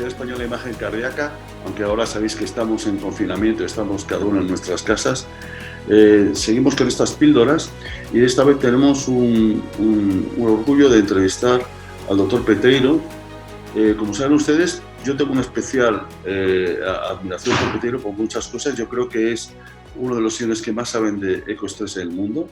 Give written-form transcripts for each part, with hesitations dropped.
Sociedad Española de Imagen Cardíaca, aunque ahora sabéis que estamos en confinamiento, estamos cada uno en nuestras casas, seguimos con estas píldoras y esta vez tenemos un orgullo de entrevistar al doctor Peteiro. Como saben ustedes, yo tengo una especial admiración por Peteiro por muchas cosas. Yo creo que es uno de los señores que más saben de ecoestrés en el mundo.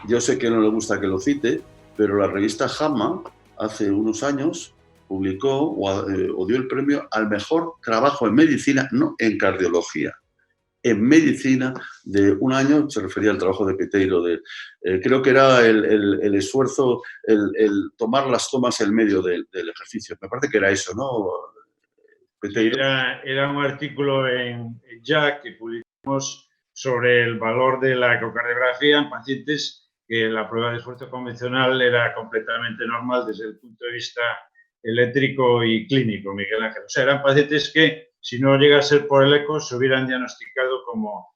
Yo sé que no le gusta que lo cite, pero la revista JAMA hace unos años publicó o dio el premio al mejor trabajo en medicina, no en cardiología, en medicina de un año. Se refería al trabajo de Peteiro, creo que era el esfuerzo, el tomar las tomas en medio del ejercicio. Me parece que era eso, ¿no, Peteiro? Sí, era un artículo en JACC que publicamos sobre el valor de la ecocardiografía en pacientes que la prueba de esfuerzo convencional era completamente normal desde el punto de vista eléctrico y clínico, Miguel Ángel. O sea, eran pacientes que, si no llega a ser por el eco, se hubieran diagnosticado como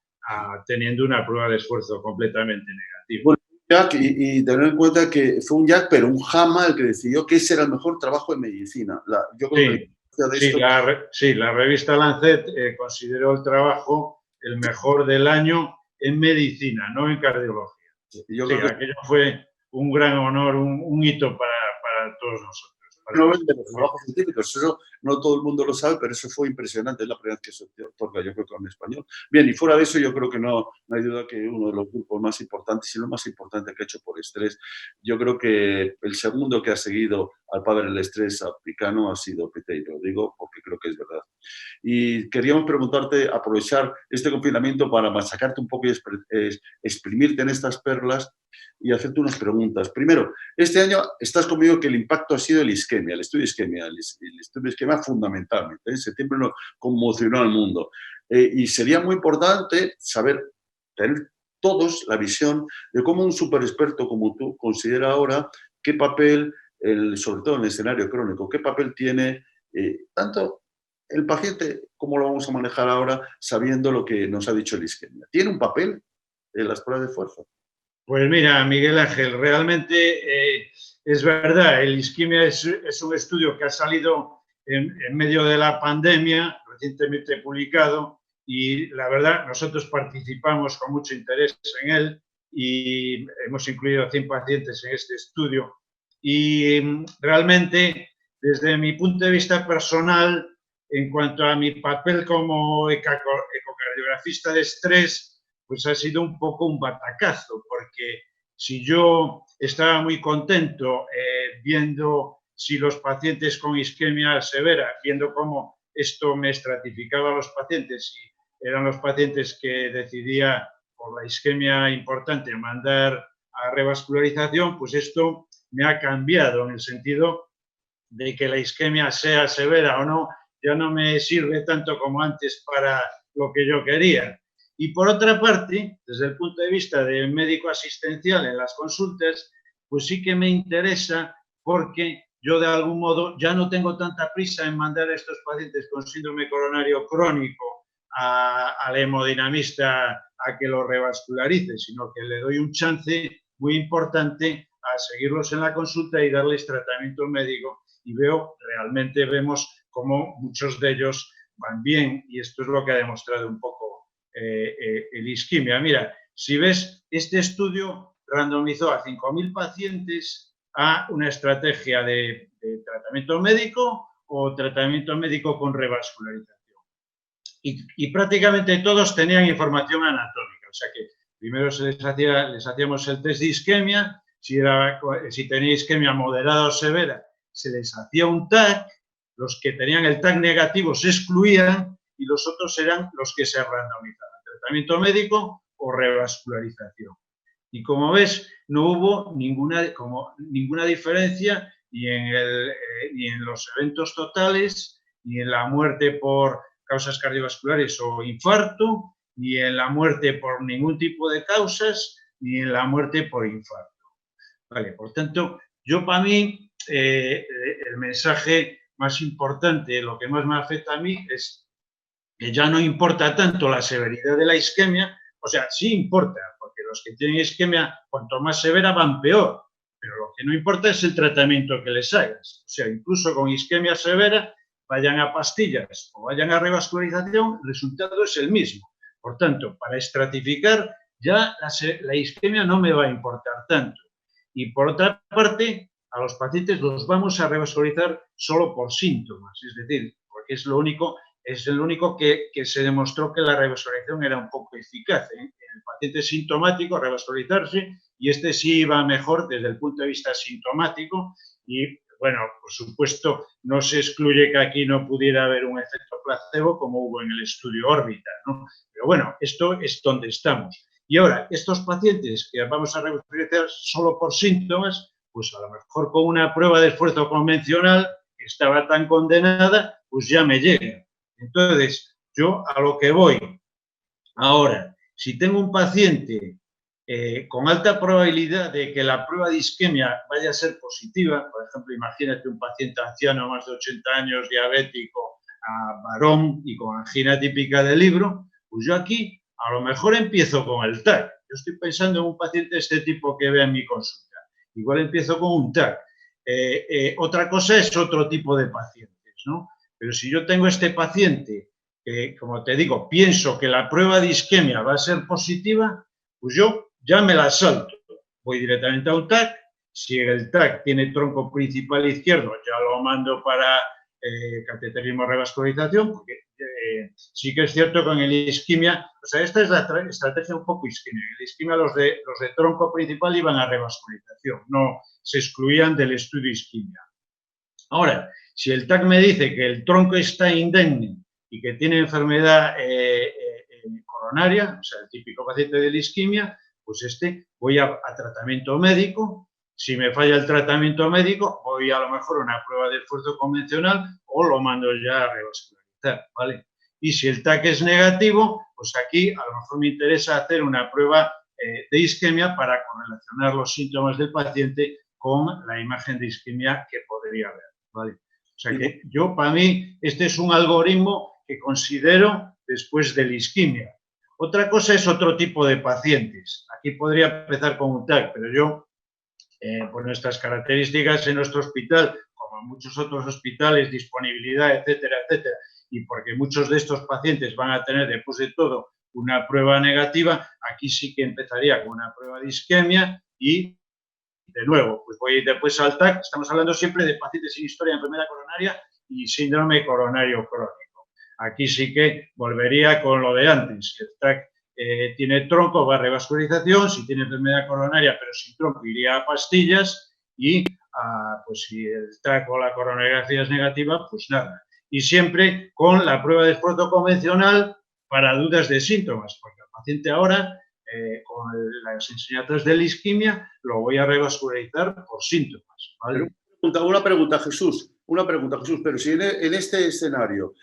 teniendo una prueba de esfuerzo completamente negativa. Bueno, JACC, y tener en cuenta que fue un JACC, pero un JAMA el que decidió que ese era el mejor trabajo en medicina. Yo creo que la revista Lancet consideró el trabajo el mejor del año en medicina, no en cardiología. Yo creo que aquello fue un gran honor, un hito para todos nosotros. Nobel de los trabajos científicos. Eso no todo el mundo lo sabe, pero eso fue impresionante. Es la primera vez que se otorga, yo creo, en español. Bien, y fuera de eso, yo creo que no hay duda que uno de los grupos más importantes, y lo más importante que ha hecho por estrés, yo creo que el segundo que ha seguido al padre del estrés africano ha sido Peteiro. Digo porque creo que es verdad. Y queríamos preguntarte, aprovechar este confinamiento para machacarte un poco y exprimirte en estas perlas y hacerte unas preguntas. Primero, este año estás conmigo que el impacto ha sido el isquemia, el estudio de isquemia, el estudio de isquemia fundamentalmente. En septiembre conmocionó al mundo. Y sería muy importante saber, tener todos la visión de cómo un superexperto como tú considera ahora qué papel, sobre todo en el escenario crónico, qué papel tiene tanto el paciente, cómo lo vamos a manejar ahora, sabiendo lo que nos ha dicho el isquemia. ¿Tiene un papel en las pruebas de esfuerzo? Pues mira, Miguel Ángel, realmente es verdad, el isquemia es un estudio que ha salido en medio de la pandemia, recientemente publicado, y la verdad, nosotros participamos con mucho interés en él y hemos incluido a 100 pacientes en este estudio. Y realmente, desde mi punto de vista personal, en cuanto a mi papel como ecocardiografista de estrés, pues ha sido un poco un batacazo, porque si yo estaba muy contento viendo si los pacientes con isquemia severa, viendo cómo esto me estratificaba a los pacientes y eran los pacientes que decidía por la isquemia importante mandar a revascularización, pues esto me ha cambiado en el sentido de que la isquemia sea severa o no, ya no me sirve tanto como antes para lo que yo quería. Y por otra parte, desde el punto de vista del médico asistencial en las consultas, pues sí que me interesa porque yo de algún modo ya no tengo tanta prisa en mandar a estos pacientes con síndrome coronario crónico al hemodinamista a que lo revascularice, sino que le doy un chance muy importante a seguirlos en la consulta y darles tratamiento médico. Y realmente vemos cómo muchos de ellos van bien, y esto es lo que ha demostrado un poco el isquemia. Mira, si ves, este estudio randomizó a 5.000 pacientes a una estrategia de tratamiento médico o tratamiento médico con revascularización. Y prácticamente todos tenían información anatómica, o sea que primero les hacíamos el test de isquemia, si tenía isquemia moderada o severa, se les hacía un TAC, los que tenían el TAC negativo se excluían y los otros eran los que se randomizaban, tratamiento médico o revascularización. Y como ves, no hubo ninguna diferencia ni en los eventos totales, ni en la muerte por causas cardiovasculares o infarto, ni en la muerte por ningún tipo de causas, ni en la muerte por infarto. Vale, por tanto, yo para mí, el mensaje más importante, lo que más me afecta a mí es que ya no importa tanto la severidad de la isquemia, o sea, sí importa, porque los que tienen isquemia, cuanto más severa, van peor, pero lo que no importa es el tratamiento que les hagas. O sea, incluso con isquemia severa, vayan a pastillas o vayan a revascularización, el resultado es el mismo. Por tanto, para estratificar ya la isquemia no me va a importar tanto. Y por otra parte, a los pacientes los vamos a revascularizar solo por síntomas, es decir, porque es el único que se demostró que la revascularización era un poco eficaz. En el paciente sintomático, revascularizarse, y este sí iba mejor desde el punto de vista sintomático y, bueno, por supuesto, no se excluye que aquí no pudiera haber un efecto placebo como hubo en el estudio órbita, ¿no? Pero bueno, esto es donde estamos. Y ahora, estos pacientes que vamos a revascularizar solo por síntomas, pues a lo mejor con una prueba de esfuerzo convencional que estaba tan condenada, pues ya me llega. Entonces, yo a lo que voy ahora, si tengo un paciente con alta probabilidad de que la prueba de isquemia vaya a ser positiva, por ejemplo, imagínate un paciente anciano, más de 80 años, diabético, varón y con angina típica de libro, pues yo aquí a lo mejor empiezo con el TAC. Yo estoy pensando en un paciente de este tipo que vea en mi consulta. Igual empiezo con un TAC. Otra cosa es otro tipo de pacientes, ¿no? Pero si yo tengo este paciente, como te digo, pienso que la prueba de isquemia va a ser positiva, pues yo ya me la salto. Voy directamente a un TAC. Si el TAC tiene tronco principal izquierdo, ya lo mando para cateterismo revascularización, porque sí que es cierto que en el isquemia, o sea, esta es la estrategia un poco isquemia. En el isquemia los de tronco principal iban a revascularización, no se excluían del estudio isquemia. Ahora, si el TAC me dice que el tronco está indemne y que tiene enfermedad coronaria, o sea, el típico paciente de la isquemia, pues voy a tratamiento médico. Si me falla el tratamiento médico, voy a lo mejor a una prueba de esfuerzo convencional o lo mando ya a revascularizar, ¿vale? Y si el TAC es negativo, pues aquí a lo mejor me interesa hacer una prueba de isquemia para correlacionar los síntomas del paciente con la imagen de isquemia que podría haber, ¿vale? O sea que yo, para mí, este es un algoritmo que considero después de la isquemia. Otra cosa es otro tipo de pacientes. Aquí podría empezar con un TAC, pero yo, por nuestras características en nuestro hospital, como en muchos otros hospitales, disponibilidad, etcétera, etcétera, y porque muchos de estos pacientes van a tener, después de todo, una prueba negativa, aquí sí que empezaría con una prueba de isquemia y, de nuevo, pues voy después al TAC. Estamos hablando siempre de pacientes sin historia de enfermedad coronaria y síndrome coronario crónico. Aquí sí que volvería con lo de antes. Si el TAC tiene tronco, va a revascularización. Si tiene enfermedad coronaria, pero sin tronco, iría a pastillas. Y pues si el TAC o la coronariografía es negativa, pues nada. Y siempre con la prueba de esfuerzo convencional para dudas de síntomas, porque el paciente ahora, con las enseñanzas de la isquemia, lo voy a revascularizar por síntomas, ¿vale? Una pregunta, Jesús. Pero si en este escenario,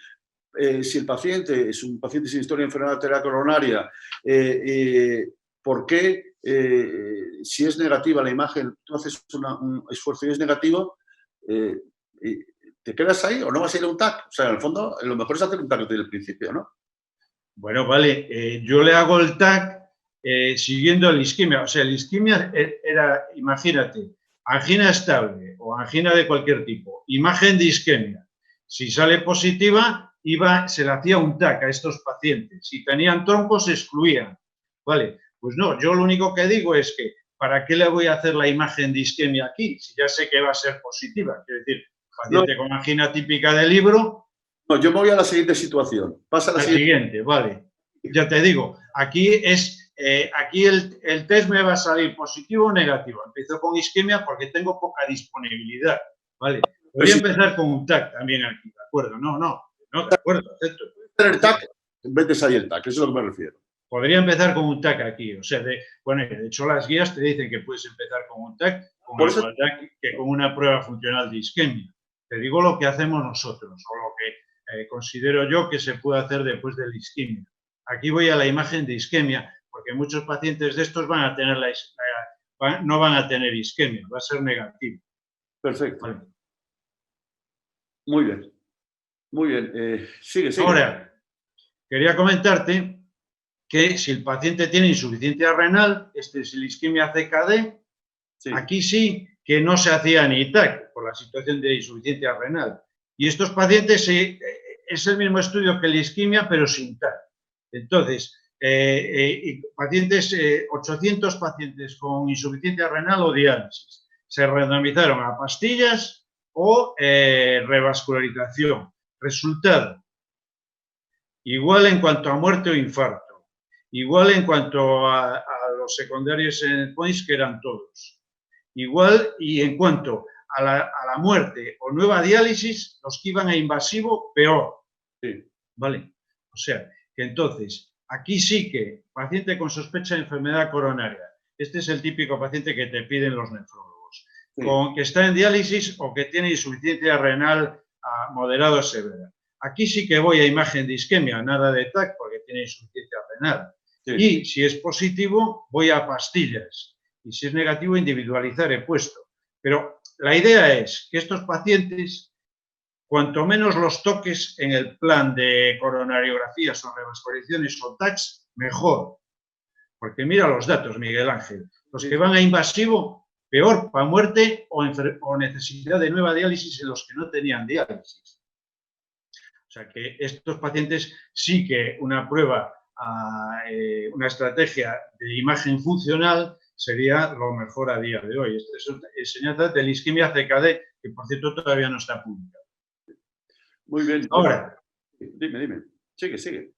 si el paciente es un paciente sin historia de enfermedad arterial coronaria, ¿por qué, si es negativa la imagen, tú haces un esfuerzo y es negativo, te quedas ahí o no vas a ir a un TAC? O sea, en el fondo, lo mejor es hacer un TAC desde el principio, ¿no? Bueno, vale, yo le hago el TAC siguiendo la isquemia. O sea, la isquemia era, imagínate, angina estable o angina de cualquier tipo, imagen de isquemia. Si sale positiva, se le hacía un TAC a estos pacientes. Si tenían troncos, se excluían. Vale, pues no, yo lo único que digo es que, ¿para qué le voy a hacer la imagen de isquemia aquí? Si ya sé que va a ser positiva. Quiero decir, paciente con angina típica de libro. No, yo me voy a la siguiente situación. Pasa a la siguiente, vale. Ya te digo, aquí el test me va a salir positivo o negativo. Empiezo con isquemia porque tengo poca disponibilidad, ¿vale? Voy a empezar con un TAC también aquí, ¿de acuerdo? No, de acuerdo, acepto. El TAC, metes ahí el TAC, eso es a lo que me refiero. Podría empezar con un TAC aquí, o sea, de hecho las guías te dicen que puedes empezar con un TAC, con igualdad que con una prueba funcional de isquemia. Te digo lo que hacemos nosotros, o lo que considero yo que se puede hacer después de la isquemia. Aquí voy a la imagen de isquemia, porque muchos pacientes de estos van a tener no van a tener isquemia, va a ser negativo. Perfecto. Vale. Muy bien. Muy bien. Sigue. Ahora, quería comentarte que si el paciente tiene insuficiencia renal, es la isquemia CKD, sí. Aquí sí que no se hacía ni TAC por la situación de insuficiencia renal. Y estos pacientes es el mismo estudio que la isquemia, pero sin TAC. Entonces, 800 pacientes con insuficiencia renal o diálisis se randomizaron a pastillas o revascularización. Resultado, igual en cuanto a muerte o infarto, igual en cuanto a los secundarios endpoints, que eran todos. Igual y en cuanto a la muerte o nueva diálisis, los que iban a invasivo, peor. Sí. ¿Vale? O sea, que entonces, aquí sí que paciente con sospecha de enfermedad coronaria, este es el típico paciente que te piden los nefrólogos, sí, que está en diálisis o que tiene insuficiencia renal moderada o severa. Aquí sí que voy a imagen de isquemia, nada de TAC, porque tiene insuficiencia renal. Sí. Y si es positivo, voy a pastillas. Y si es negativo, individualizar he puesto. Pero la idea es que estos pacientes, cuanto menos los toques en el plan de coronariografías o revascularizaciones o TACs, mejor. Porque mira los datos, Miguel Ángel. Los que van a invasivo, peor para muerte o necesidad de nueva diálisis en los que no tenían diálisis. O sea que estos pacientes sí que una prueba, una estrategia de imagen funcional sería lo mejor a día de hoy. Esta es enseñanza de la isquemia CKD, que por cierto todavía no está publicada. Muy bien. Ahora, dime. Sigue.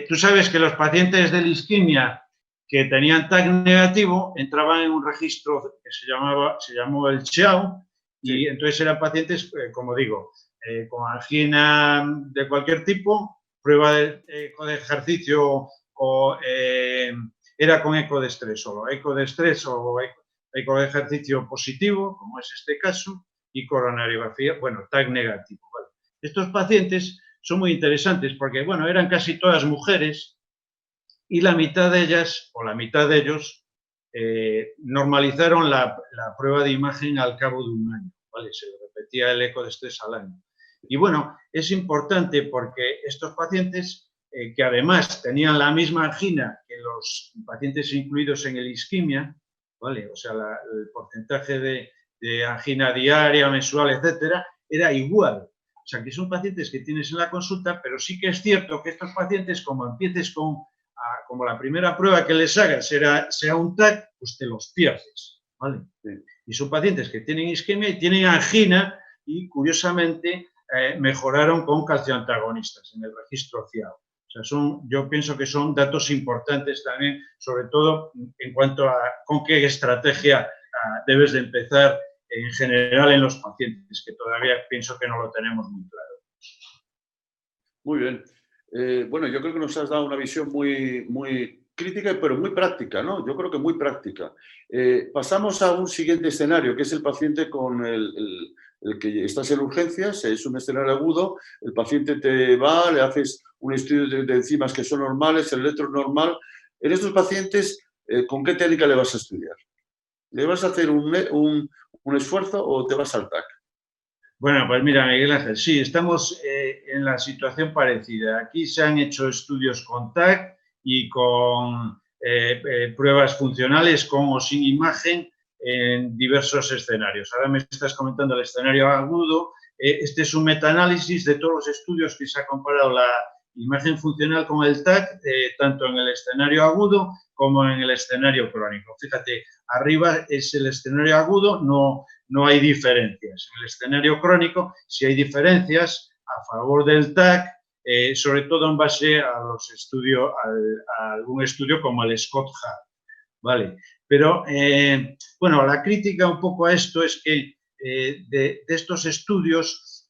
Tú sabes que los pacientes de la isquemia que tenían TAC negativo entraban en un registro que se llamó el CHEAO, y entonces eran pacientes, como digo, con angina de cualquier tipo, prueba de eco de ejercicio o era con eco de estrés solo, eco de estrés o eco de ejercicio positivo, como es este caso, y coronariografía, bueno, TAC negativo. ¿Vale? Estos pacientes son muy interesantes porque, bueno, eran casi todas mujeres y la mitad de ellas, o la mitad de ellos, normalizaron la prueba de imagen al cabo de un año, ¿vale? Se repetía el eco de estrés al año. Y bueno, es importante porque estos pacientes, que además tenían la misma angina que los pacientes incluidos en el isquemia, ¿vale? O sea, el porcentaje de angina diaria, mensual, etcétera, era igual. O sea, que son pacientes que tienes en la consulta, pero sí que es cierto que estos pacientes, como empieces como la primera prueba que les hagas sea un TAC, pues te los pierdes, ¿vale? Sí. Y son pacientes que tienen isquemia y tienen angina y, curiosamente, mejoraron con calcioantagonistas en el registro CIAO. O sea, yo pienso que son datos importantes también, sobre todo en cuanto a con qué estrategia debes de empezar en general en los pacientes, que todavía pienso que no lo tenemos muy claro. Muy bien. Bueno, yo creo que nos has dado una visión muy crítica, pero muy práctica, ¿no? Yo creo que muy práctica. Pasamos a un siguiente escenario, que es el paciente con el que estás en urgencias, es un escenario agudo, el paciente te va, le haces un estudio de enzimas que son normales, el electro normal. En estos pacientes, ¿con qué técnica le vas a estudiar? ¿Le vas a hacer un esfuerzo o te vas al TAC? Bueno, pues mira, Miguel Ángel, sí, estamos en la situación parecida. Aquí se han hecho estudios con TAC y con pruebas funcionales con o sin imagen en diversos escenarios. Ahora me estás comentando el escenario agudo. Este es un metaanálisis de todos los estudios que se ha comparado la imagen funcional con el TAC, tanto en el escenario agudo como en el escenario crónico. Fíjate, arriba es el escenario agudo, no hay diferencias. En el escenario crónico sí hay diferencias a favor del TAC, sobre todo en base a los estudios, a algún estudio como el Scott-Hart, ¿vale? Pero, bueno, la crítica un poco a esto es que de estos estudios,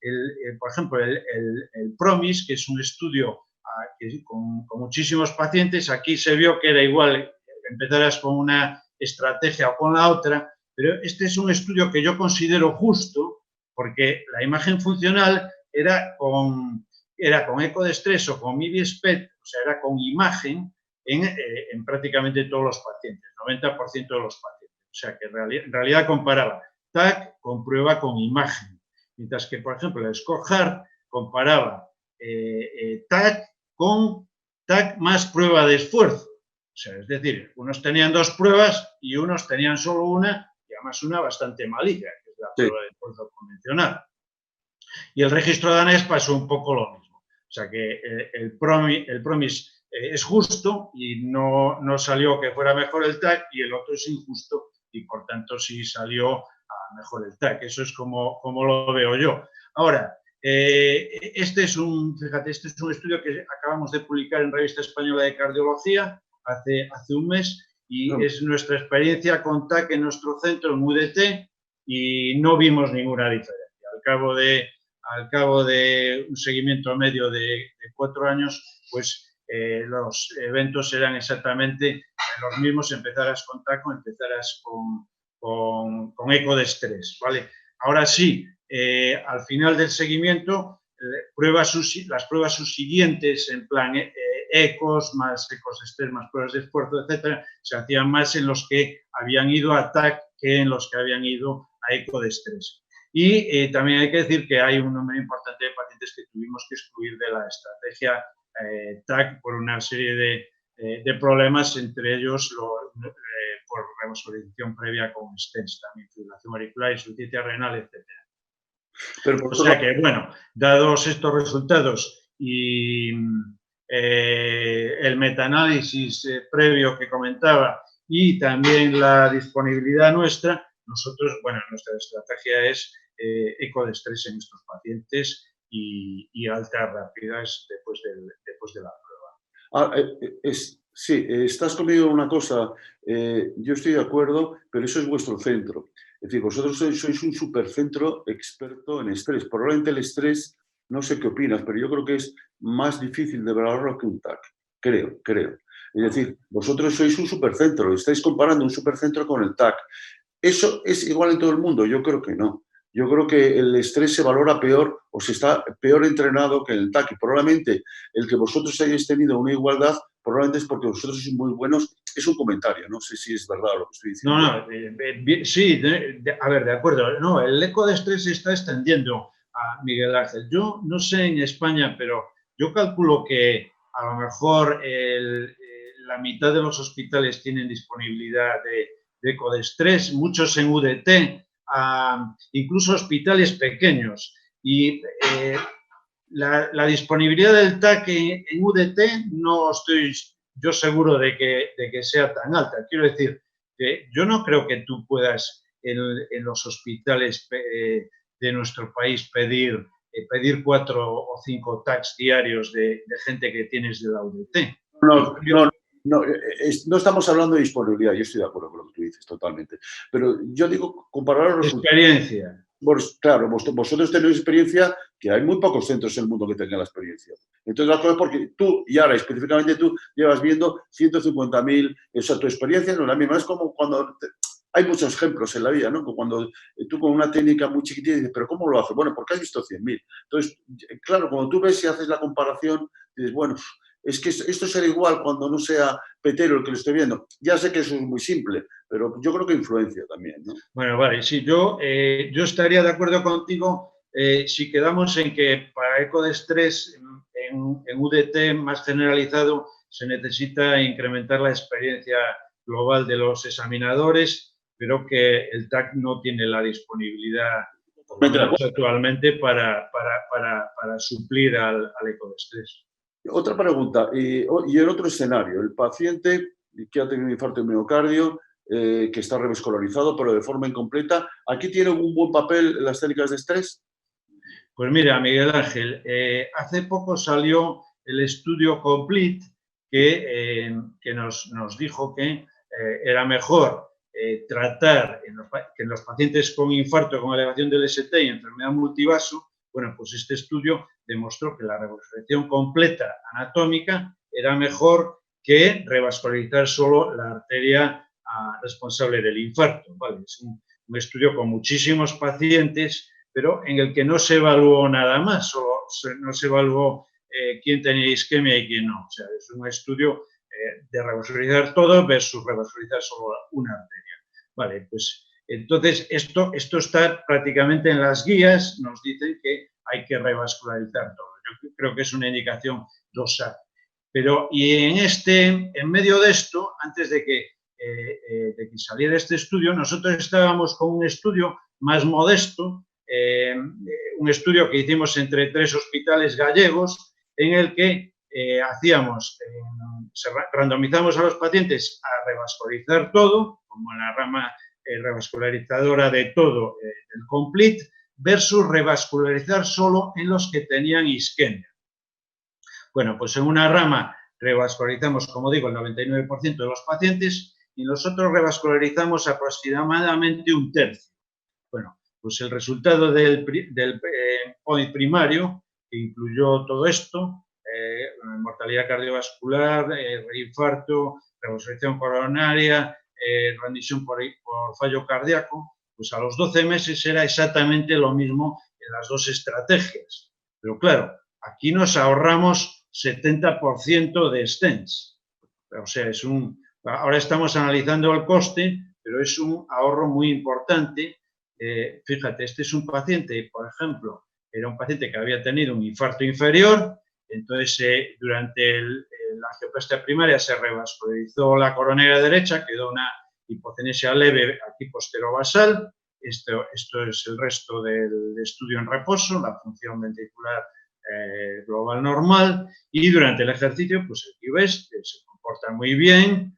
por ejemplo, el PROMIS, que es un estudio con muchísimos pacientes, aquí se vio que era igual, empezaras con una estrategia o con la otra, pero este es un estudio que yo considero justo porque la imagen funcional era con eco de estrés o con MIDI-SPECT, o sea, era con imagen en prácticamente todos los pacientes, 90% de los pacientes. O sea, que en realidad comparaba TAC con prueba con imagen, mientras que, por ejemplo, el Scott-Hart comparaba TAC con TAC más prueba de esfuerzo. O sea, es decir, unos tenían dos pruebas y unos tenían solo una, y además una bastante malilla, que es la prueba de esfuerzo convencional. Y el registro danés pasó un poco lo mismo. O sea que el PROMIS es justo y no salió que fuera mejor el TAC, y el otro es injusto y por tanto sí salió a mejor el TAC. Eso es como lo veo yo. Ahora, este es un estudio que acabamos de publicar en Revista Española de Cardiología hace un mes, y es nuestra experiencia con TAC en nuestro centro en UDT, y no vimos ninguna diferencia. Al cabo de un seguimiento medio de 4 años, pues los eventos eran exactamente los mismos, empezaras con TAC o empezaras con eco de estrés, ¿vale? Ahora sí, al final del seguimiento, las pruebas subsiguientes, en plan ecos, más ecos de estrés, más pruebas de esfuerzo, etcétera, se hacían más en los que habían ido a TAC que en los que habían ido a eco de estrés. Y también hay que decir que hay un número importante de pacientes que tuvimos que excluir de la estrategia TAC por una serie de problemas, entre ellos por revascularización previa con stents, también fibrilación auricular, insuficiencia renal, etc. O sea que, bueno, dados estos resultados y el metaanálisis previo que comentaba, y también la disponibilidad nuestra, nosotros, bueno, nuestra estrategia es eco de estrés en estos pacientes y altas rápidas después de la prueba. Sí, estás conmigo en una cosa, yo estoy de acuerdo, pero eso es vuestro centro. Es decir, vosotros sois un supercentro experto en estrés. Probablemente el estrés, no sé qué opinas, pero yo creo que es más difícil de valorarlo que un TAC. Creo. Es decir, vosotros sois un supercentro, estáis comparando un supercentro con el TAC. ¿Eso es igual en todo el mundo? Yo creo que no. Yo creo que el estrés se valora peor o se está peor entrenado que el TAC. Y probablemente el que vosotros hayáis tenido una igualdad, probablemente es porque vosotros sois muy buenos. Es un comentario, no sé si es verdad lo que estoy diciendo. Sí, a ver, de acuerdo. No, el eco de estrés se está extendiendo a Miguel Ángel. Yo no sé en España, pero yo calculo que a lo mejor la mitad de los hospitales tienen disponibilidad de eco de estrés, muchos en UDT, incluso hospitales pequeños. Y la disponibilidad del TAC en UDT no estoy yo seguro de que sea tan alta. Quiero decir que yo no creo que tú puedas en los hospitales de nuestro país pedir 4 o 5 TACs diarios de gente que tienes de la UDT. No estamos hablando de disponibilidad, yo estoy de acuerdo con lo que tú dices, totalmente. Pero yo digo, comparar los experiencia. Pues, claro, vosotros tenéis experiencia, que hay muy pocos centros en el mundo que tengan la experiencia. Entonces, la cosa es porque tú, y ahora específicamente tú, llevas viendo 150.000, o sea, tu experiencia no es la misma. Es como cuando hay muchos ejemplos en la vida, ¿no? Cuando tú con una técnica muy chiquitita dices, ¿pero cómo lo haces? Bueno, porque has visto 100.000. Entonces, claro, cuando tú ves y haces la comparación, dices, bueno, es que esto será igual cuando no sea Petero el que lo esté viendo. Ya sé que eso es muy simple, pero yo creo que influencia también, ¿no? Bueno, vale, sí, yo estaría de acuerdo contigo si quedamos en que para eco de estrés en UDT más generalizado se necesita incrementar la experiencia global de los examinadores, pero que el TAC no tiene la disponibilidad actualmente para suplir al eco de estrés. Otra pregunta, y en otro escenario, el paciente que ha tenido un infarto de miocardio, que está revascularizado, pero de forma incompleta, ¿aquí tiene un buen papel las técnicas de estrés? Pues mira, Miguel Ángel, hace poco salió el estudio COMPLETE que nos dijo que era mejor tratar en los pacientes con infarto con elevación del ST y enfermedad multivaso. Bueno, pues este estudio demostró que la revascularización completa anatómica era mejor que revascularizar solo la arteria responsable del infarto. ¿Vale? Es un estudio con muchísimos pacientes, pero en el que no se evaluó nada más, no se evaluó quién tenía isquemia y quién no. O sea, es un estudio de revascularizar todo versus revascularizar solo una arteria. Vale, pues entonces esto está prácticamente en las guías, nos dicen que hay que revascularizar todo. Yo creo que es una indicación dorsal. Pero, y en medio de esto, antes de que saliera este estudio, nosotros estábamos con un estudio más modesto un estudio que hicimos entre 3 hospitales gallegos en el que randomizamos a los pacientes a revascularizar todo, como la rama revascularizadora de todo, el Complete, versus revascularizar solo en los que tenían isquemia. Bueno, pues en una rama revascularizamos, como digo, el 99% de los pacientes y nosotros revascularizamos aproximadamente un tercio. Bueno, pues el resultado del POINT primario, que incluyó todo esto, mortalidad cardiovascular, reinfarto, revascularización coronaria, rendición por fallo cardíaco, pues a los 12 meses era exactamente lo mismo en las dos estrategias. Pero claro, aquí nos ahorramos 70% de stents. O sea, ahora estamos analizando el coste, pero es un ahorro muy importante. Fíjate, este es un paciente, por ejemplo, era un paciente que había tenido un infarto inferior, entonces durante la angioplastia primaria se revascularizó la coronaria derecha, quedó una hipocenesia leve aquí posterobasal. Esto es el resto del estudio en reposo, la función ventricular global normal, y durante el ejercicio, pues aquí ves que se comporta muy bien,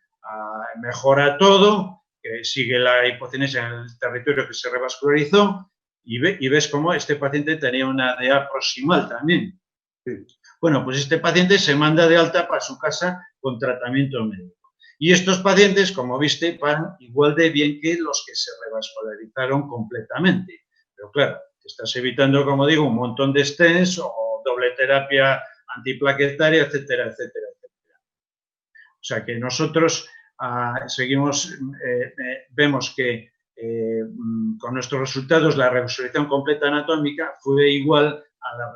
mejora todo, sigue la hipocenesia en el territorio que se revascularizó, y ves cómo este paciente tenía una DA proximal también. Sí. Bueno, pues este paciente se manda de alta para su casa con tratamiento médico. Y estos pacientes, como viste, van igual de bien que los que se revascularizaron completamente. Pero claro, te estás evitando, como digo, un montón de stents o doble terapia antiplaquetaria, etcétera, etcétera, etcétera. O sea que nosotros vemos que con nuestros resultados la revascularización completa anatómica fue igual a la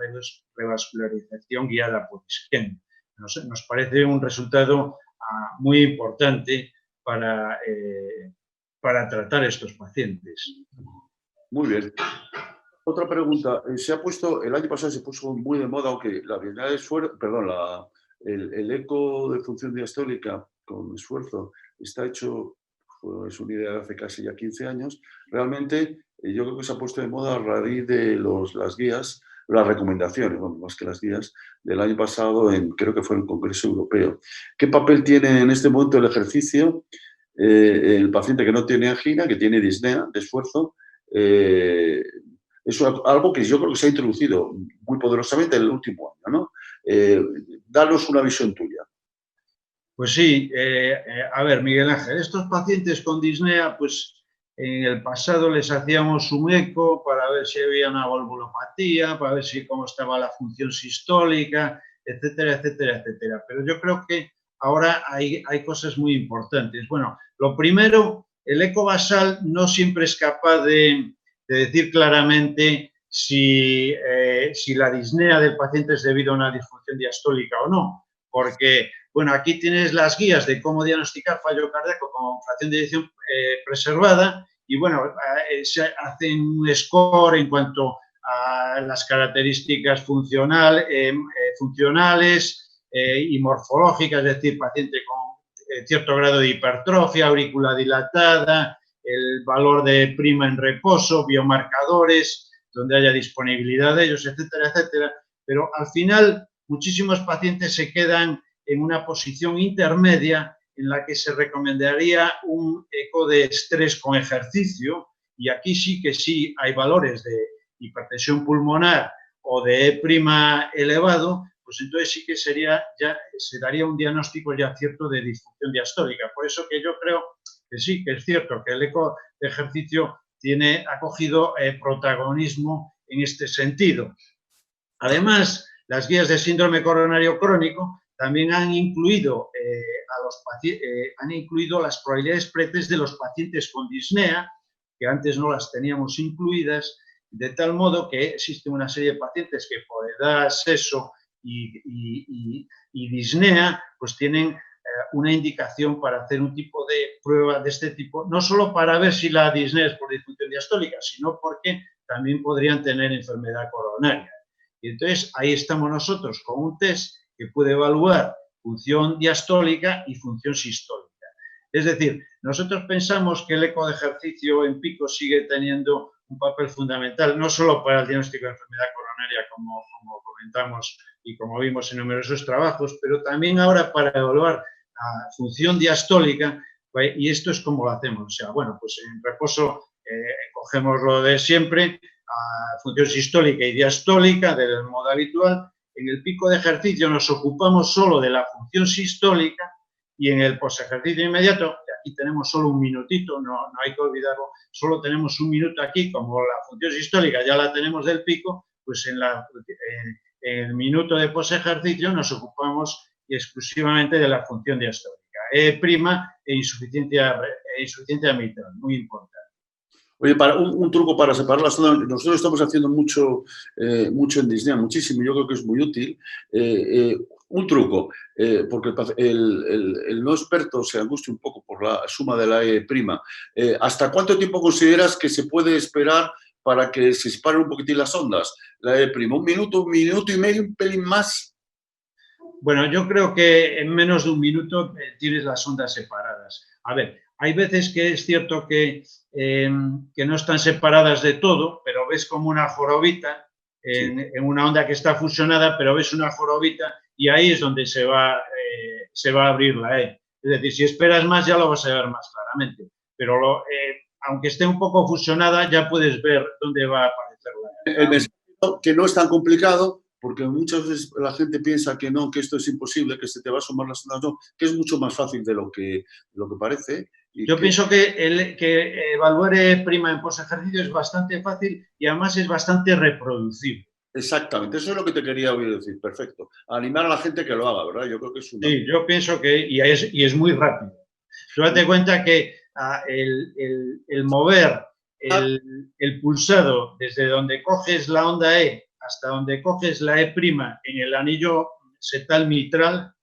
revascularización guiada por isquemia. Nos parece un resultado muy importante para tratar a estos pacientes. Muy bien. Otra pregunta. El año pasado se puso muy de moda, aunque la habilidad de esfuerzo, perdón, el eco de función diastólica con esfuerzo está hecho, es una idea de hace casi ya 15 años. Realmente yo creo que se ha puesto de moda a raíz de las guías, las recomendaciones, bueno, más que las guías, del año pasado, creo que fue en el Congreso Europeo. ¿Qué papel tiene en este momento el ejercicio el paciente que no tiene angina, que tiene disnea de esfuerzo? Es algo que yo creo que se ha introducido muy poderosamente en el último año, ¿no? Danos una visión tuya. Pues sí, a ver, Miguel Ángel, estos pacientes con disnea, pues en el pasado les hacíamos un eco para ver si había una valvulopatía, para ver cómo estaba la función sistólica, etcétera, etcétera, etcétera. Pero yo creo que ahora hay cosas muy importantes. Bueno, lo primero, el eco basal no siempre es capaz de decir claramente si la disnea del paciente es debido a una disfunción diastólica o no, porque, bueno, aquí tienes las guías de cómo diagnosticar fallo cardíaco con fracción de eyección preservada y, bueno, se hacen un score en cuanto a las características funcionales y morfológicas, es decir, paciente con cierto grado de hipertrofia, aurícula dilatada, el valor de prima en reposo, biomarcadores, donde haya disponibilidad de ellos, etcétera, etcétera. Pero al final muchísimos pacientes se quedan en una posición intermedia en la que se recomendaría un eco de estrés con ejercicio, y aquí sí que sí hay valores de hipertensión pulmonar o de E' elevado, pues entonces sí que se daría un diagnóstico ya cierto de disfunción diastólica. Por eso que yo creo que sí, que es cierto que el eco de ejercicio ha cogido protagonismo en este sentido. Además, las guías de síndrome coronario crónico también han incluido las probabilidades pretest de los pacientes con disnea, que antes no las teníamos incluidas, de tal modo que existe una serie de pacientes que por edad, sexo y disnea, pues tienen una indicación para hacer un tipo de prueba de este tipo, no solo para ver si la disnea es por disfunción diastólica, sino porque también podrían tener enfermedad coronaria. Y entonces ahí estamos nosotros con un test que puede evaluar función diastólica y función sistólica. Es decir, nosotros pensamos que el eco de ejercicio en pico sigue teniendo un papel fundamental, no solo para el diagnóstico de enfermedad coronaria, como comentamos y como vimos en numerosos trabajos, pero también ahora para evaluar la función diastólica, y esto es como lo hacemos. O sea, bueno, pues en reposo cogemos lo de siempre, función sistólica y diastólica del modo habitual. En el pico de ejercicio nos ocupamos solo de la función sistólica y en el posejercicio inmediato, aquí tenemos solo un minutito, no hay que olvidarlo, solo tenemos un minuto aquí, como la función sistólica ya la tenemos del pico, pues en el minuto de posejercicio nos ocupamos exclusivamente de la función diastólica. E' e insuficiencia mitral, muy importante. Oye, un truco para separar las zonas. Nosotros estamos haciendo mucho en Disney, muchísimo, yo creo que es muy útil. Un truco, porque el no experto se angustia un poco por la suma de la E'. ¿Hasta cuánto tiempo consideras que se puede esperar para que se separen un poquitín las ondas? La E', un minuto y medio, un pelín más. Bueno, yo creo que en menos de un minuto tienes las ondas separadas. A ver, hay veces que es cierto que no están separadas de todo, pero ves como una jorobita en una onda que está fusionada, pero ves una jorobita y ahí es donde se va a abrir la E. Es decir, si esperas más ya lo vas a ver más claramente, pero aunque esté un poco fusionada ya puedes ver dónde va a aparecer la E. El mensaje que no es tan complicado, porque muchas veces la gente piensa que no, que esto es imposible, que se te va a sumar las ondas, no, que es mucho más fácil de lo que parece. Yo pienso que evaluar E' en posejercicio es bastante fácil y además es bastante reproducible. Exactamente, eso es lo que te quería oír decir, perfecto. Animar a la gente que lo haga, ¿verdad? Yo creo que es una... Sí, yo pienso que, y es muy rápido. Tú date cuenta que el mover el pulsado desde donde coges la onda E hasta donde coges la E' en el anillo setal mitral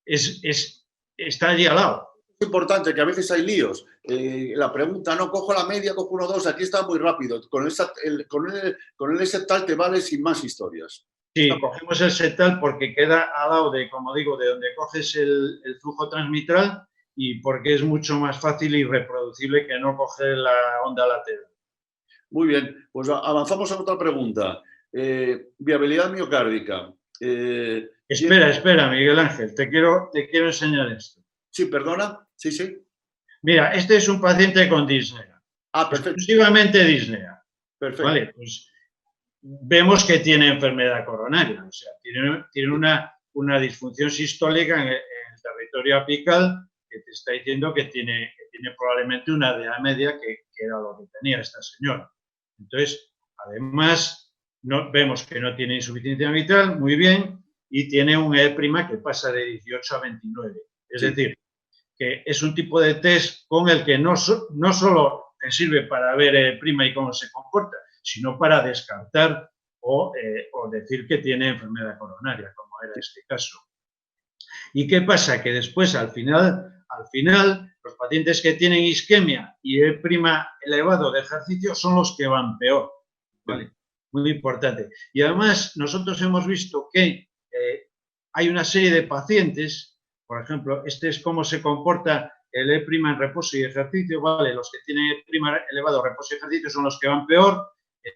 está allí al lado. Es importante que a veces hay líos. La pregunta, no, cojo la media, cojo 1, 2, aquí está muy rápido. Con el septal te vale sin más historias. Sí, cogemos el septal porque queda al lado de, como digo, de donde coges el flujo transmitral y porque es mucho más fácil y reproducible que no coger la onda lateral. Muy bien, pues avanzamos a otra pregunta. Viabilidad miocárdica. Espera, Miguel Ángel, te quiero enseñar esto. Sí, perdona. Sí. Mira, este es un paciente con disnea. Perfecto. Exclusivamente disnea. Perfecto. Vale, pues vemos que tiene enfermedad coronaria, o sea, tiene una disfunción sistólica en el territorio apical que te está diciendo que tiene probablemente una DA media, que era lo que tenía esta señora. Entonces, además, vemos que no tiene insuficiencia mitral, muy bien, y tiene un E' que pasa de 18 a 29. Es decir, que es un tipo de test con el que no solo te sirve para ver E' y cómo se comporta, sino para descartar o decir que tiene enfermedad coronaria, como era este caso. ¿Y qué pasa? Que después, al final, los pacientes que tienen isquemia y E' elevado de ejercicio son los que van peor. ¿Vale? Muy importante. Y además, nosotros hemos visto que hay una serie de pacientes, por ejemplo, este es cómo se comporta el E' en reposo y ejercicio, ¿vale? Los que tienen E' elevado, reposo y ejercicio son los que van peor. En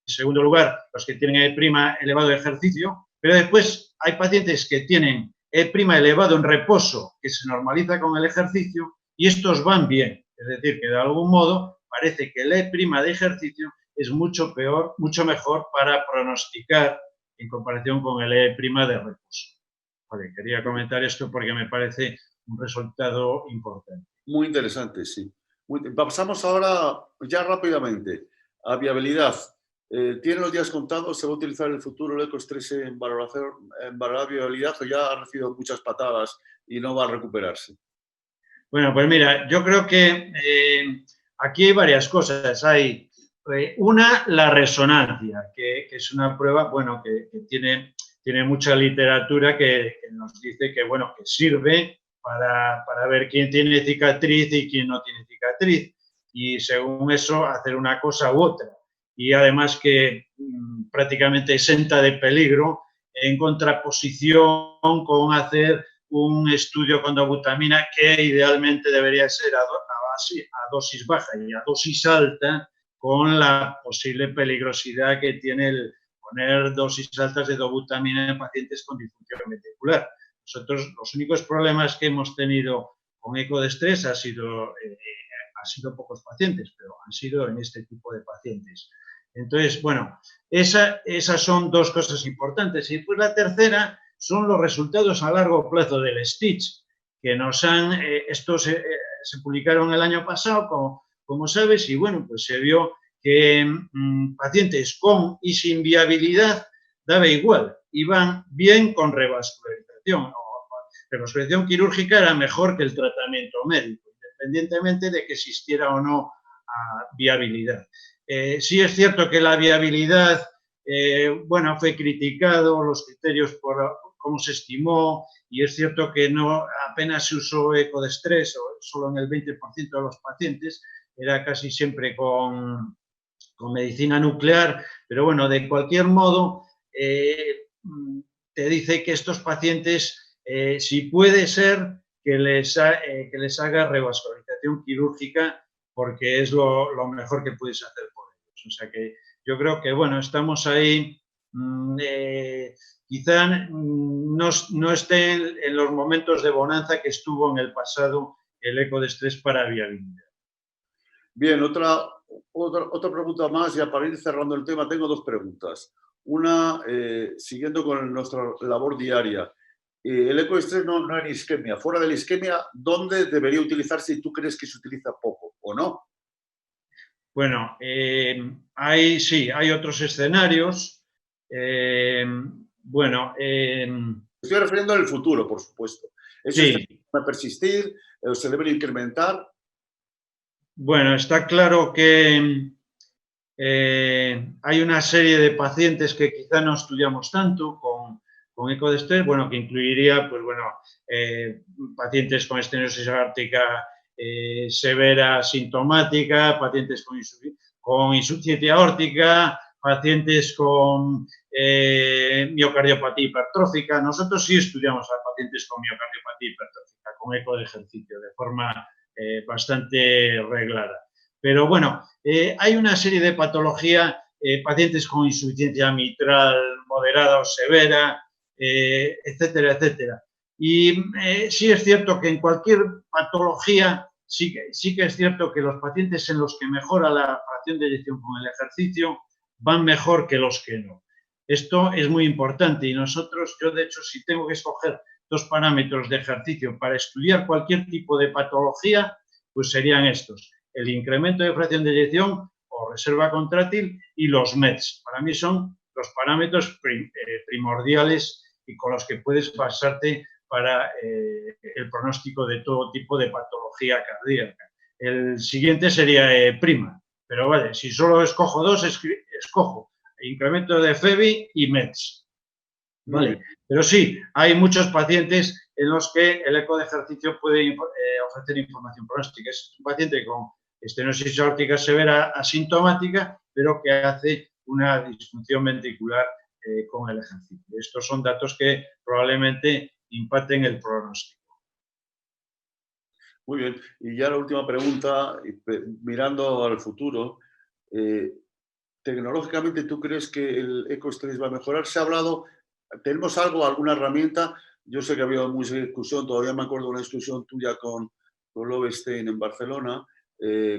segundo lugar, los que tienen E' elevado de ejercicio, pero después hay pacientes que tienen E' elevado en reposo, que se normaliza con el ejercicio, y estos van bien. Es decir, que de algún modo parece que el E' de ejercicio es mucho mejor para pronosticar en comparación con el E' de reposo. Vale, quería comentar esto porque me parece un resultado importante. Muy interesante, sí. Pasamos ahora, ya rápidamente, a viabilidad. ¿Tiene los días contados? ¿Se va a utilizar en el futuro el ecoestrés en valorar viabilidad o ya ha recibido muchas patadas y no va a recuperarse? Bueno, pues mira, yo creo que aquí hay varias cosas. Hay una, la resonancia, que es una prueba, bueno, que tiene mucha literatura que nos dice que, bueno, que sirve para ver quién tiene cicatriz y quién no tiene cicatriz. Y según eso, hacer una cosa u otra. Y además que prácticamente exenta de peligro, en contraposición con hacer un estudio con dobutamina que idealmente debería ser a a dosis baja y a dosis alta, con la posible peligrosidad que tiene el poner dosis altas de dobutamina en pacientes con disfunción ventricular. Nosotros, los únicos problemas que hemos tenido con eco de estrés ha sido pocos pacientes, pero han sido en este tipo de pacientes. Entonces, bueno, esas son dos cosas importantes. Y después la tercera son los resultados a largo plazo del STITCH, que estos se publicaron el año pasado, como sabes, y bueno, pues se vio que pacientes con y sin viabilidad daba igual, iban bien con revascularización. Revascularización quirúrgica era mejor que el tratamiento médico, independientemente de que existiera o no viabilidad. Sí es cierto que la viabilidad, bueno, fue criticado, los criterios por cómo se estimó, y es cierto que apenas se usó eco de estrés, solo en el 20% de los pacientes, era casi siempre con medicina nuclear, pero bueno, de cualquier modo, te dice que estos pacientes, si puede ser que les haga revascularización quirúrgica, porque es lo mejor que puedes hacer por ellos. O sea que yo creo que, bueno, estamos ahí, quizá no esté en los momentos de bonanza que estuvo en el pasado el eco de estrés para viabilidad. Bien, otra pregunta más, ya para ir cerrando el tema, tengo dos preguntas. Una, siguiendo con nuestra labor diaria, el eco de estrés no en isquemia. Fuera de la isquemia, ¿dónde debería utilizarse y tú crees que se utiliza poco o no? Bueno, hay otros escenarios. Bueno, estoy refiriendo al futuro, por supuesto. ¿Eso sí. va a persistir? ¿Se debe incrementar? Bueno, está claro que hay una serie de pacientes que quizá no estudiamos tanto con eco de estrés, bueno, que incluiría, pues bueno, pacientes con estenosis aórtica severa sintomática, pacientes con insuficiencia aórtica, pacientes con miocardiopatía hipertrófica. Nosotros sí estudiamos a pacientes con miocardiopatía hipertrófica, con eco de ejercicio, de forma bastante reglada. Pero bueno, hay una serie de patologías, pacientes con insuficiencia mitral moderada o severa, etcétera, etcétera. Y sí es cierto que en cualquier patología, sí que es cierto que los pacientes en los que mejora la fracción de eyección con el ejercicio van mejor que los que no. Esto es muy importante y yo de hecho, si tengo que escoger dos parámetros de ejercicio para estudiar cualquier tipo de patología, pues serían estos: el incremento de fracción de eyección o reserva contráctil y los METs. Para mí son los parámetros primordiales y con los que puedes basarte para el pronóstico de todo tipo de patología cardíaca. El siguiente sería prima, pero vale, si solo escojo dos, escojo incremento de FEBI y METs. Vale, pero sí, hay muchos pacientes en los que el eco de ejercicio puede ofrecer información pronóstica. Es un paciente con estenosis aórtica severa asintomática, pero que hace una disfunción ventricular con el ejercicio. Estos son datos que probablemente impacten el pronóstico. Muy bien. Y ya la última pregunta, mirando al futuro, tecnológicamente, ¿tú crees que el ecoestrés va a mejorar? Se ha hablado, ¿tenemos alguna herramienta? Yo sé que ha habido mucha discusión, todavía me acuerdo de una discusión tuya con Lowenstein en Barcelona,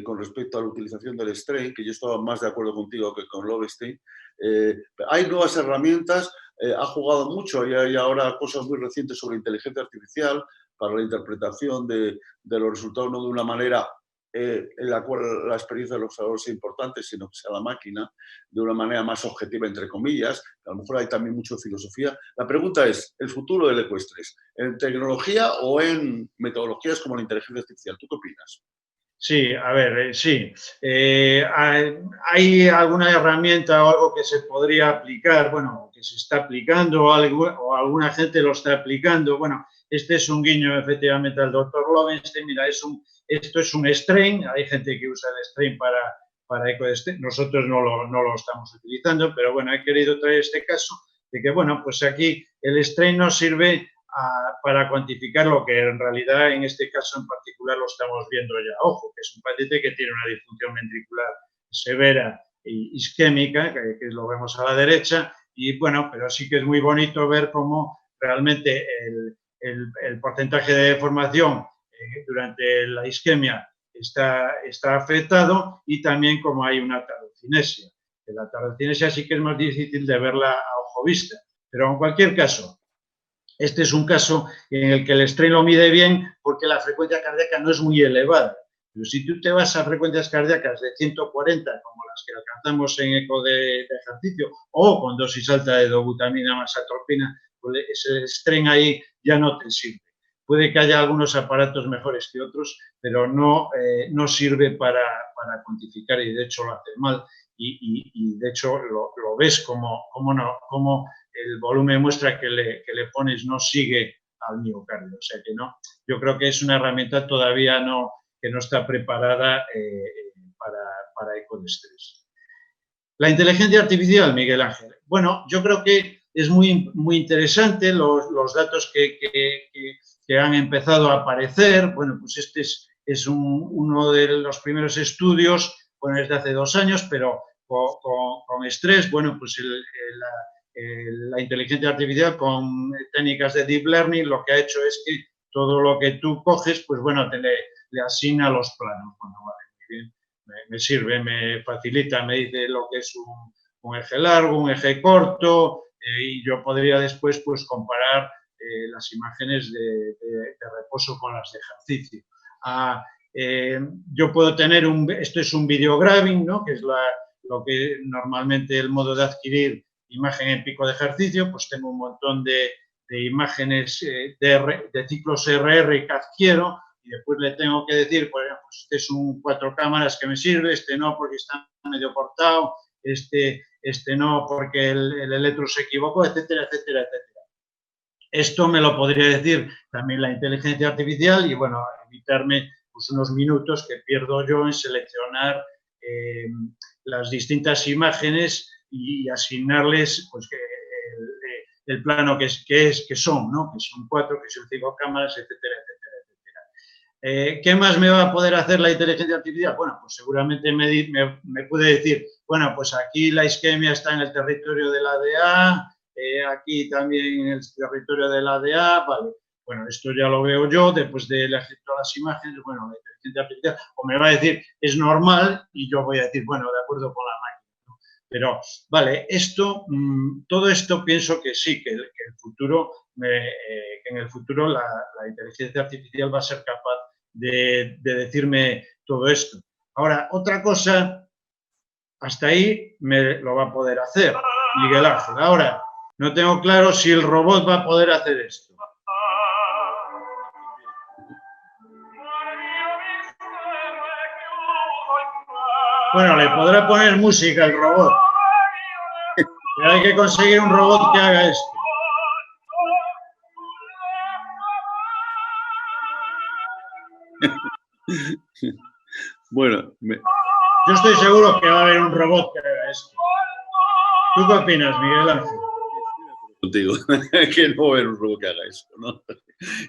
con respecto a la utilización del strain, que yo estaba más de acuerdo contigo que con Lowenstein. Hay nuevas herramientas, ha jugado mucho, y hay ahora cosas muy recientes sobre inteligencia artificial para la interpretación de los resultados, no de una manera en la cual la experiencia del observador sea importante, sino que sea la máquina, de una manera más objetiva, entre comillas. A lo mejor hay también mucho de filosofía. La pregunta es, ¿el futuro del ecoestrés en tecnología o en metodologías como la inteligencia artificial? ¿Tú qué opinas? Sí, a ver, sí. ¿Hay alguna herramienta o algo que se podría aplicar? Bueno, que se está aplicando o alguna gente lo está aplicando. Bueno, este es un guiño efectivamente al doctor Lowenstein. Mira, esto es un strain. Hay gente que usa el strain para eco de strain. Nosotros no lo estamos utilizando, pero bueno, he querido traer este caso de que, bueno, pues aquí el strain nos sirve para cuantificar lo que en realidad en este caso en particular lo estamos viendo ya. Ojo, que es un paciente que tiene una disfunción ventricular severa e isquémica, que lo vemos a la derecha, y bueno, pero sí que es muy bonito ver cómo realmente el porcentaje de deformación durante la isquemia está afectado, y también como hay una tardocinesia. La tardocinesia sí que es más difícil de verla a ojo vista, pero en cualquier caso, este es un caso en el que el strain lo mide bien porque la frecuencia cardíaca no es muy elevada. Pero si tú te vas a frecuencias cardíacas de 140, como las que alcanzamos en eco de ejercicio, o con dosis alta de dobutamina más atropina, pues ese strain ahí ya no te sirve. Puede que haya algunos aparatos mejores que otros, pero no sirve para cuantificar, y de hecho lo hace mal. Y de hecho lo ves como el volumen muestra que le pones no sigue al miocardio. O sea que no, yo creo que es una herramienta todavía que no está preparada para eco de estrés. La inteligencia artificial, Miguel Ángel. Bueno, yo creo que es muy, muy interesante los datos que han empezado a aparecer. Bueno, pues este es uno de los primeros estudios, bueno, desde hace 2 años, pero con estrés. Bueno, pues la inteligencia artificial con técnicas de deep learning lo que ha hecho es que todo lo que tú coges, pues bueno, le asigna los planos. Bueno, vale, muy bien. Me sirve, me facilita, me dice lo que es un eje largo, un eje corto, y yo podría después pues comparar las imágenes de reposo con las de ejercicio. Yo puedo tener esto es un videograbbing, ¿no? Que es lo que normalmente el modo de adquirir imagen en pico de ejercicio, pues tengo un montón de imágenes de ciclos RR que adquiero, y después le tengo que decir, pues este es un 4 cámaras que me sirve, este no porque está medio cortado, este no porque el electro se equivocó, etcétera, etcétera, etcétera. Esto me lo podría decir también la inteligencia artificial, y bueno, evitarme pues unos minutos que pierdo yo en seleccionar las distintas imágenes y asignarles pues el plano que son, ¿no? Que son 4, que son 5 cámaras, etcétera, etcétera, etcétera. ¿Qué más me va a poder hacer la inteligencia artificial? Bueno, pues seguramente me puede decir, bueno, pues aquí la isquemia está en el territorio de la ADA, aquí también en el territorio de la ADA, vale. Bueno, esto ya lo veo yo, después de elegir todas las imágenes, bueno, la inteligencia artificial o me va a decir, es normal, y yo voy a decir, bueno, de acuerdo con la máquina, ¿no? Pero, vale, todo esto pienso que sí, que en el futuro la inteligencia artificial va a ser capaz de decirme todo esto. Ahora, otra cosa, hasta ahí me lo va a poder hacer Miguel Ángel. Ahora, no tengo claro si el robot va a poder hacer esto. Bueno, le podrá poner música al robot. Pero hay que conseguir un robot que haga esto. Bueno, yo estoy seguro que va a haber un robot que haga esto. ¿Tú qué opinas, Miguel Ángel? Contigo, que no va a haber un robot que haga eso, ¿no?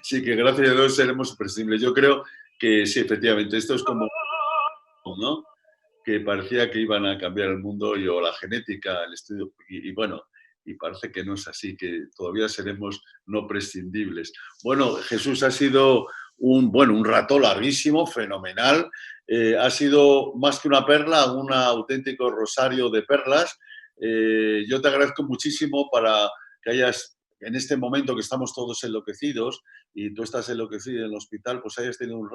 Sí, que gracias a Dios seremos imprescindibles. Yo creo que sí, efectivamente, esto es como, ¿no? Que parecía que iban a cambiar el mundo o la genética, el estudio, y bueno, y parece que no es así, que todavía seremos no prescindibles. Bueno, Jesús, ha sido un rato larguísimo, fenomenal. Ha sido más que una perla, un auténtico rosario de perlas. Yo te agradezco muchísimo para que hayas, en este momento que estamos todos enloquecidos y tú estás enloquecido en el hospital, pues hayas tenido un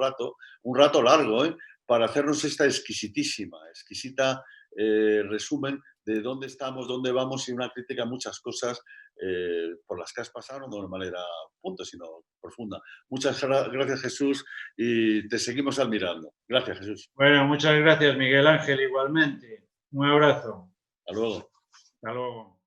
rato largo, para hacernos esta exquisita resumen de dónde estamos, dónde vamos y una crítica a muchas cosas por las que has pasado, no de una manera punto, sino profunda. Muchas gracias, Jesús, y te seguimos admirando. Gracias, Jesús. Bueno, muchas gracias, Miguel Ángel, igualmente. Un abrazo. Hasta luego. Hasta luego.